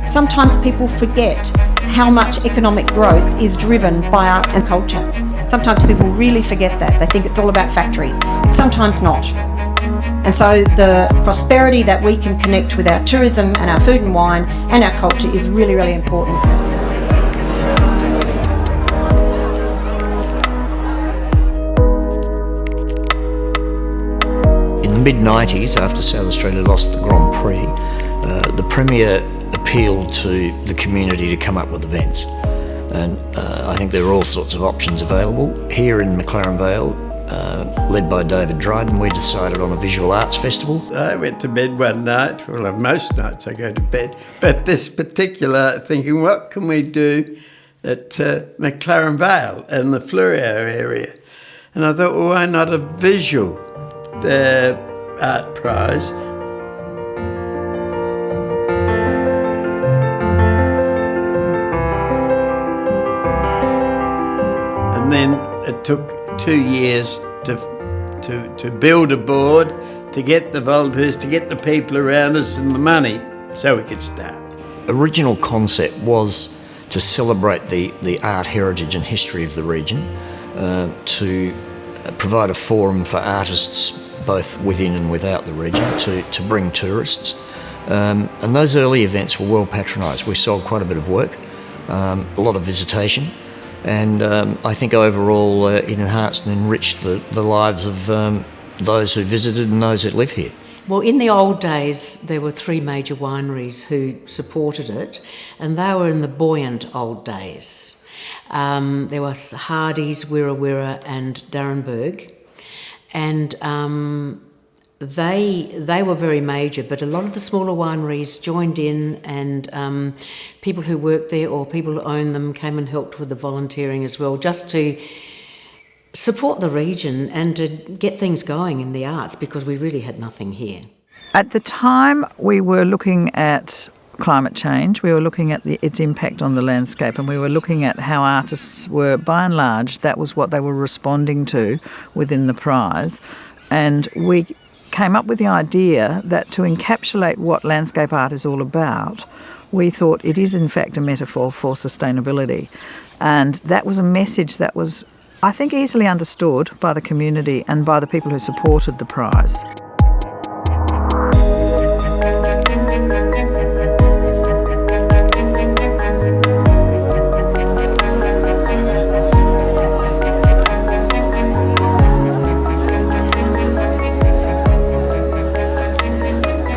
Sometimes people forget how much economic growth is driven by arts and culture. Sometimes people really forget that. They think it's all about factories. It's sometimes not. And so the prosperity that we can connect with our tourism and our food and wine and our culture is really, really important. In the mid-90s, after South Australia lost the Grand Prix, the Premier appealed to the community to come up with events. And I think there are all sorts of options available. Here in McLaren Vale, led by David Dryden, we decided on a visual arts festival. I went to bed one night, well, most nights I go to bed, but this particular, thinking, what can we do at McLaren Vale and the Fleurieu area? And I thought, well, why not a visual art prize? And then it took 2 years to build a board, to get the volunteers, to get the people around us and the money so we could start. Original concept was to celebrate the art heritage and history of the region, to provide a forum for artists both within and without the region, to bring tourists. And those early events were well patronised. We sold quite a bit of work, a lot of visitation. And I think overall it enhanced and enriched the lives of those who visited and those that live here. Well, in the old days, there were 3 major wineries who supported it, and they were in the buoyant old days. There was Hardy's, Wirra Wirra and Darrenberg, and they were very major, but a lot of the smaller wineries joined in, and people who worked there or people who owned them came and helped with the volunteering as well, just to support the region and to get things going in the arts, because we really had nothing here. At the time, we were looking at climate change, we were looking at its impact on the landscape, and we were looking at how artists were, by and large, that was what they were responding to within the prize. And we came up with the idea that to encapsulate what landscape art is all about, we thought it is in fact a metaphor for sustainability. And that was a message that was, I think, easily understood by the community and by the people who supported the prize.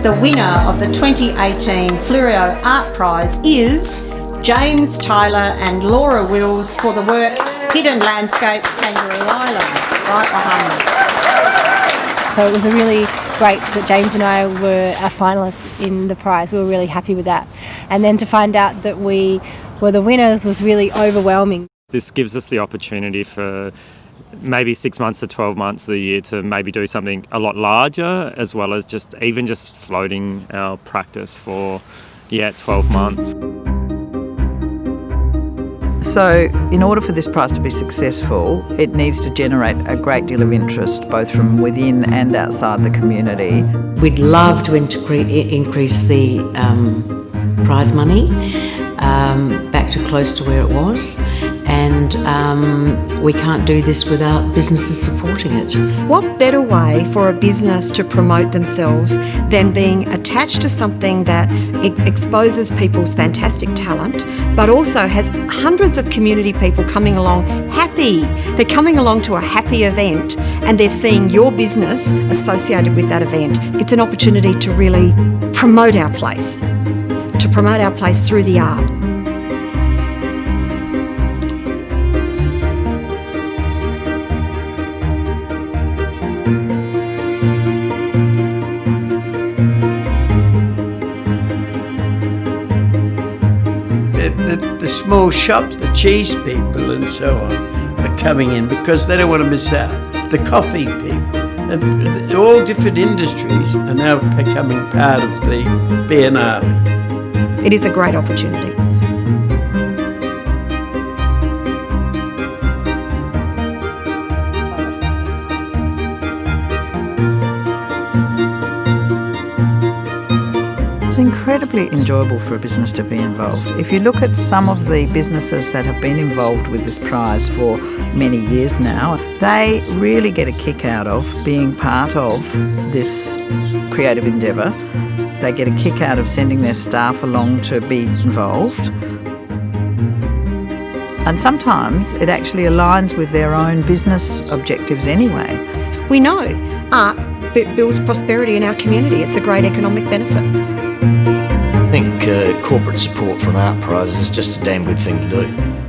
The winner of the 2018 Fleurieu Art Prize is James Tyler and Laura Wills for the work Hidden Landscape, Kangaroo Island. Right behind me. So it was a really great that James and I were a finalist in the prize. We were really happy with that. And then to find out that we were the winners was really overwhelming. This gives us the opportunity for maybe 6 months to 12 months of the year to maybe do something a lot larger, as well as just floating our practice for 12 months. So in order for this prize to be successful, it needs to generate a great deal of interest, both from within and outside the community. We'd love to increase the prize money back to close to where it was, and we can't do this without businesses supporting it. What better way for a business to promote themselves than being attached to something that exposes people's fantastic talent, but also has hundreds of community people coming along happy. They're coming along to a happy event and they're seeing your business associated with that event. It's an opportunity to really promote our place through the art. The small shops, the cheese people and so on, are coming in because they don't want to miss out. the coffee people, and all different industries are now becoming part of the Biennale. It is a great opportunity. It's incredibly enjoyable for a business to be involved. If you look at some of the businesses that have been involved with this prize for many years now, they really get a kick out of being part of this creative endeavour. They get a kick out of sending their staff along to be involved. And sometimes it actually aligns with their own business objectives anyway. We know art builds prosperity in our community. It's a great economic benefit. I think corporate support for an art prize is just a damn good thing to do.